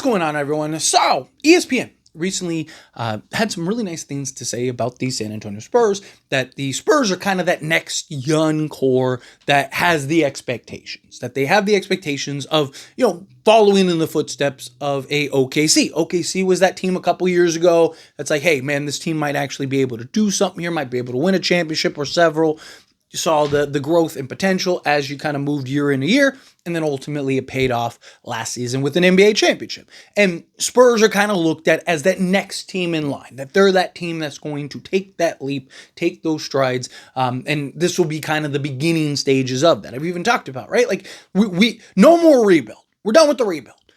What's going on, everyone? So, ESPN recently had some really nice things to say about the San Antonio Spurs, that the Spurs are kind of that next young core that has the expectations, that they have the expectations of, following in the footsteps of a OKC. OKC was that team a couple years ago that's like, hey, man, this team might actually be able to do something here, might be able to win a championship or several. You saw the growth and potential as you kind of moved year in a year, and then ultimately it paid off last season with an NBA championship. And Spurs are kind of looked at as that next team in line, that they're that team that's going to take that leap, take those strides, and this will be kind of the beginning stages of that. I've even talked about, right? Like, we no more rebuild. We're done with the rebuild,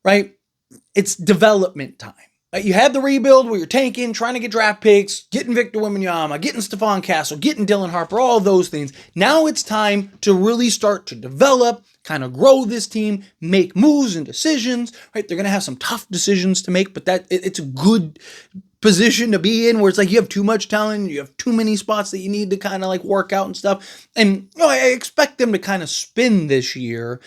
right? It's development time. You had the rebuild where you're tanking, trying to get draft picks, getting Victor Wembanyama, getting Stephon Castle, getting Dylan Harper, all of those things. Now it's time to really start to develop, kind of grow this team, make moves and decisions, right? They're going to have some tough decisions to make, but it's a good position to be in where it's like you have too much talent, you have too many spots that you need to kind of like work out and stuff. And I expect them to kind of spin this year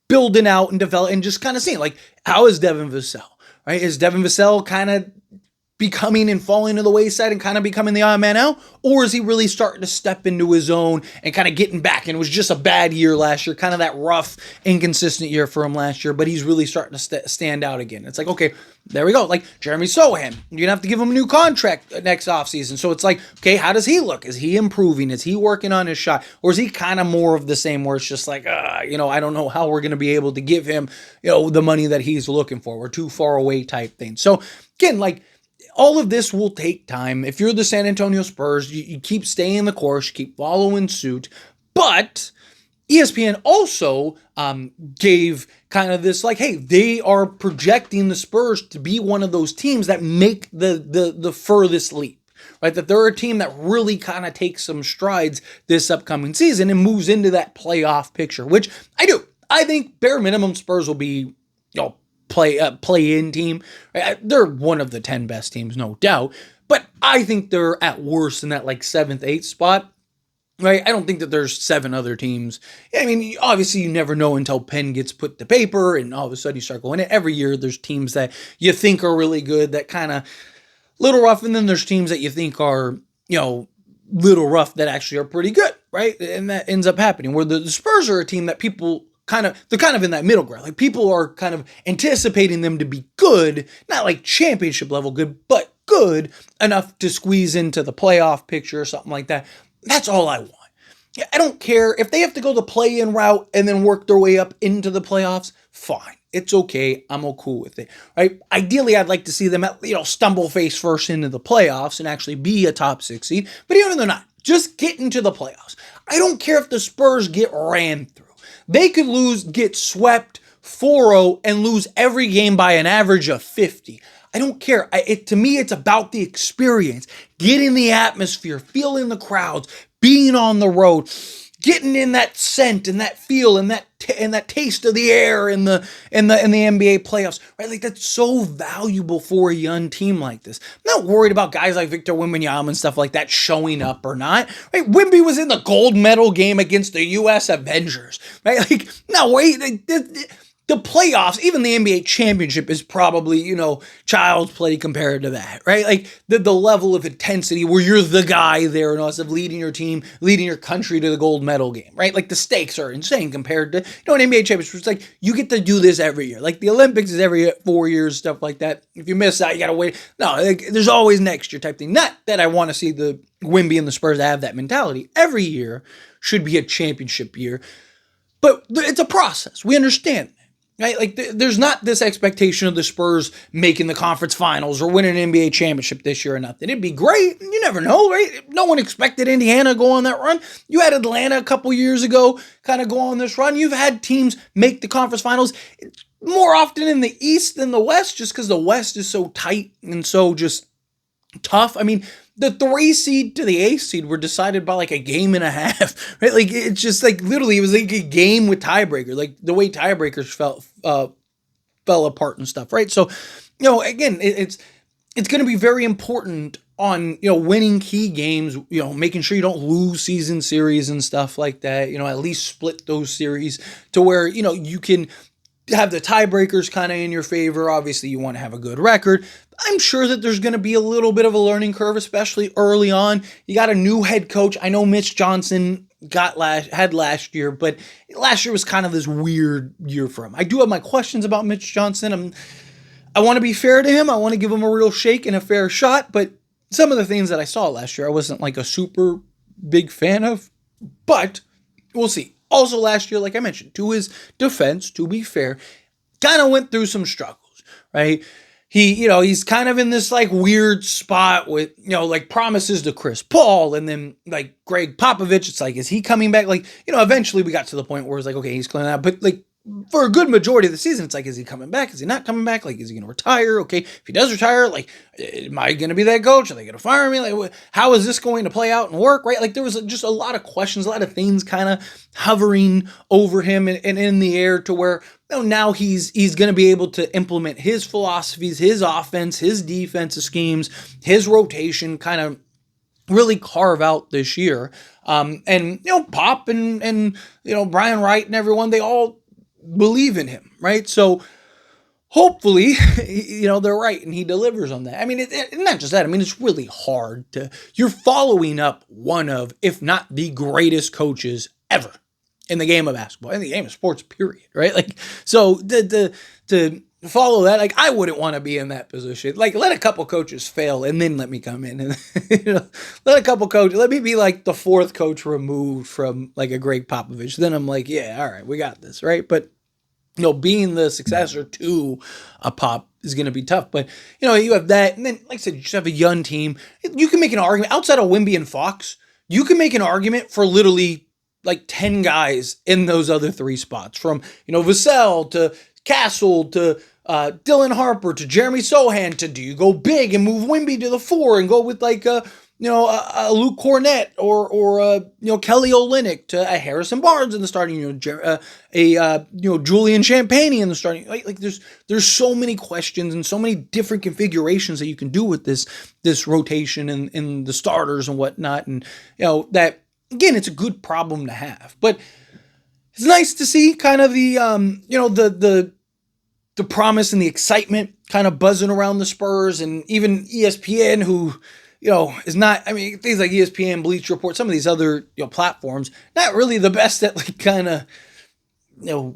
building out and develop and just kind of seeing like, how is Devin Vassell? Right? Is Devin Vassell kind of becoming and falling to the wayside and kind of becoming the odd man out? Or is he really starting to step into his own and kind of getting back? And it was just a bad year last year, kind of that rough, inconsistent year for him last year, but he's really starting to stand out again. It's like, okay, there we go. Like Jeremy Sohan, you're going to have to give him a new contract next offseason. So it's like, okay, how does he look? Is he improving? Is he working on his shot? Or is he kind of more of the same where it's just like, I don't know how we're going to be able to give him, the money that he's looking for. We're too far away type thing. So again, like, all of this will take time. If you're the San Antonio Spurs, you keep staying the course, you keep following suit. But ESPN also gave kind of this like, hey, they are projecting the Spurs to be one of those teams that make the furthest leap. Right, that they're a team that really kind of takes some strides this upcoming season and moves into that playoff picture, which I do. I think bare minimum Spurs will be, play-in team. They're one of the 10 best teams, no doubt. But I think they're at worst in that like 7th, 8th spot. Right? I don't think that there's 7 other teams. I mean, obviously you never know until pen gets put to paper and all of a sudden you start going in. Every year there's teams that you think are really good that kind of little rough, and then there's teams that you think are, little rough that actually are pretty good, right? And that ends up happening where the Spurs are a team that people they're kind of in that middle ground. Like people are kind of anticipating them to be good, not like championship level good, but good enough to squeeze into the playoff picture or something like that. That's all I want. I don't care if they have to go the play-in route and then work their way up into the playoffs. Fine. It's okay. I'm all cool with it, right? Ideally, I'd like to see them, stumble face first into the playoffs and actually be a top 6 seed. But even if they're not, just get into the playoffs. I don't care if the Spurs get ran through. They could get swept 4-0 and lose every game by an average of 50. I don't care. To me, it's about the experience, getting the atmosphere, feeling the crowds, being on the road, getting in that scent and that feel and that taste of the air in the NBA playoffs, right? Like that's so valuable for a young team like this. I'm not worried about guys like Victor Wembanyama and stuff like that showing up or not, right? Wemby was in the gold medal game against the U.S. Avengers, right? Like, no, wait, the playoffs, even the NBA championship is probably, child's play compared to that, right? Like the level of intensity where you're the guy there and also leading your team, leading your country to the gold medal game, right? Like the stakes are insane compared to, an NBA championship. It's like you get to do this every year. Like the Olympics is every 4 years, stuff like that. If you miss out, you got to wait. No, there's always next year type thing. Not that I want to see the Wemby and the Spurs have that mentality. Every year should be a championship year, but it's a process. We understand. Right? Like there's not this expectation of the Spurs making the conference finals or winning an NBA championship this year or nothing. It'd be great. You never know, right? No one expected Indiana to go on that run. You had Atlanta a couple years ago kind of go on this run. You've had teams make the conference finals more often in the East than the West just because the West is so tight and so just tough. I mean, the 3 seed to the 8 seed were decided by like a game and a half, right? Like it's just like literally it was like a game with tiebreaker, like the way tiebreakers fell apart and stuff, right? So, again, it's going to be very important on, winning key games, making sure you don't lose season series and stuff like that, at least split those series to where, you can have the tiebreakers kind of in your favor. Obviously, you want to have a good record. I'm sure that there's going to be a little bit of a learning curve, especially early on. You got a new head coach. I know Mitch Johnson had last year, but last year was kind of this weird year for him. I do have my questions about Mitch Johnson. I want to be fair to him. I want to give him a real shake and a fair shot, but some of the things that I saw last year, I wasn't like a super big fan of, but we'll see. Also last year, like I mentioned, to his defense, to be fair, kind of went through some struggles, right? He's kind of in this like weird spot with, like promises to Chris Paul and then like Greg Popovich. It's like, is he coming back? Like, eventually we got to the point where it's like, okay, he's clearing out, but like for a good majority of the season, it's like, is he coming back? Is he not coming back? Like, is he going to retire? Okay. If he does retire, like, am I going to be that coach? Are they going to fire me? Like, how is this going to play out and work? Right. Like there was just a lot of questions, a lot of things kind of hovering over him and in the air to where, now he's going to be able to implement his philosophies, his offense, his defensive schemes, his rotation, kind of really carve out this year. And Pop and Brian Wright and everyone, they all believe in him, right? So hopefully, they're right and he delivers on that. I mean, not just that. I mean, it's really hard you're following up one of, if not the greatest coaches ever in the game of basketball, in the game of sports, period, right? Like, so to follow that, like, I wouldn't want to be in that position. Like, let a couple coaches fail and then let me come in and, let me be like the fourth coach removed from like a Greg Popovich. Then I'm like, yeah, all right, we got this, right? But, being the successor to a Pop is going to be tough. But, you have that. And then, like I said, you just have a young team. You can make an argument outside of Wemby and Fox. You can make an argument for literally like 10 guys in those other three spots, from, Vassell to Castle to Dylan Harper to Jeremy Sohan to, do you go big and move Wemby to the 4 and go with like a Luke Cornett or Kelly Olynyk to a Harrison Barnes in the starting, Julian Champagnie in the starting. Like there's so many questions and so many different configurations that you can do with this rotation and the starters and whatnot, and that. Again, it's a good problem to have, but it's nice to see kind of the promise and the excitement kind of buzzing around the Spurs, and even ESPN, who, is not, I mean, things like ESPN, Bleacher Report, some of these other, platforms, not really the best at like kind of,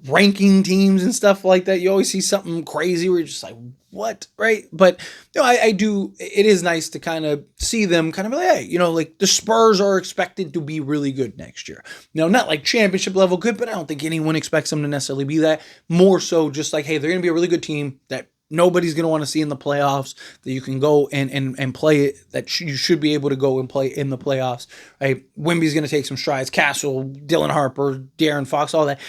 ranking teams and stuff like that. You always see something crazy where you're just like, what? Right. But, it is nice to kind of see them kind of like, hey, like the Spurs are expected to be really good next year. Not like championship level good, but I don't think anyone expects them to necessarily be that. More so just like, hey, they're going to be a really good team that nobody's going to want to see in the playoffs, that you can go and play it, that you should be able to go and play in the playoffs. Right. Wemby's going to take some strides. Castle, Dylan Harper, De'Aaron Fox, all that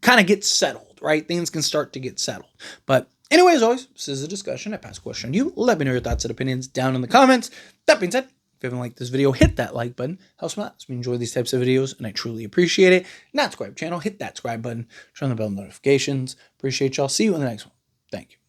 kind of gets settled, right? Things can start to get settled. But anyway, as always, this is a discussion. I pass a question on you. Let me know your thoughts and opinions down in the comments. That being said, if you haven't liked this video, hit that like button. Helps me out. So we enjoy these types of videos, and I truly appreciate it. Not subscribe channel, hit that subscribe button. Turn on the bell notifications. Appreciate y'all. See you in the next one. Thank you.